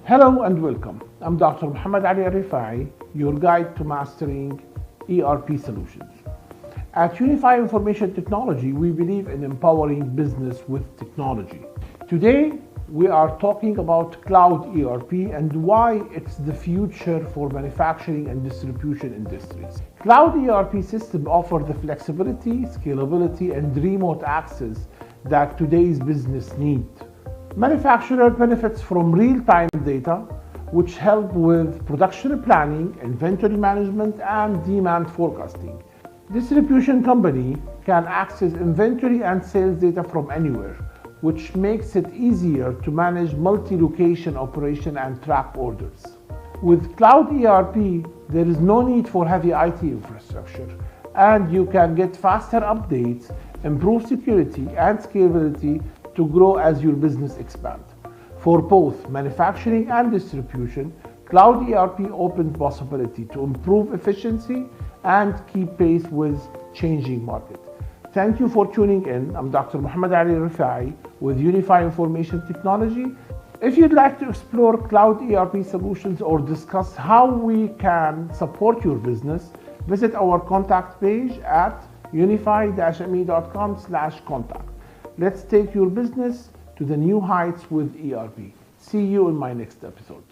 Hello and welcome. I'm Dr. Mohammed Ali Al-Refaii, your guide to mastering ERP solutions. At UniFi Information Technology, we believe in empowering business with technology. Today, we are talking about Cloud ERP and why it's the future for manufacturing and distribution industries. Cloud ERP systems offer the flexibility, scalability, and remote access that today's business need. Manufacturer benefits from real-time data, which help with production planning, inventory management, and demand forecasting. Distribution company can access inventory and sales data from anywhere, which makes it easier to manage multi-location operation and track orders. With Cloud ERP, there is no need for heavy IT infrastructure, and you can get faster updates, improve security and scalability to grow as your business expands. For both manufacturing and distribution, Cloud ERP opens possibility to improve efficiency and keep pace with changing market. Thank you for tuning in. I'm Dr. Mohammed Ali Al-Refaii with UniFi Information Technology. If you'd like to explore Cloud ERP solutions or discuss how we can support your business, visit our contact page at unifi-me.com/contact. Let's take your business to the new heights with ERP. See you in my next episode.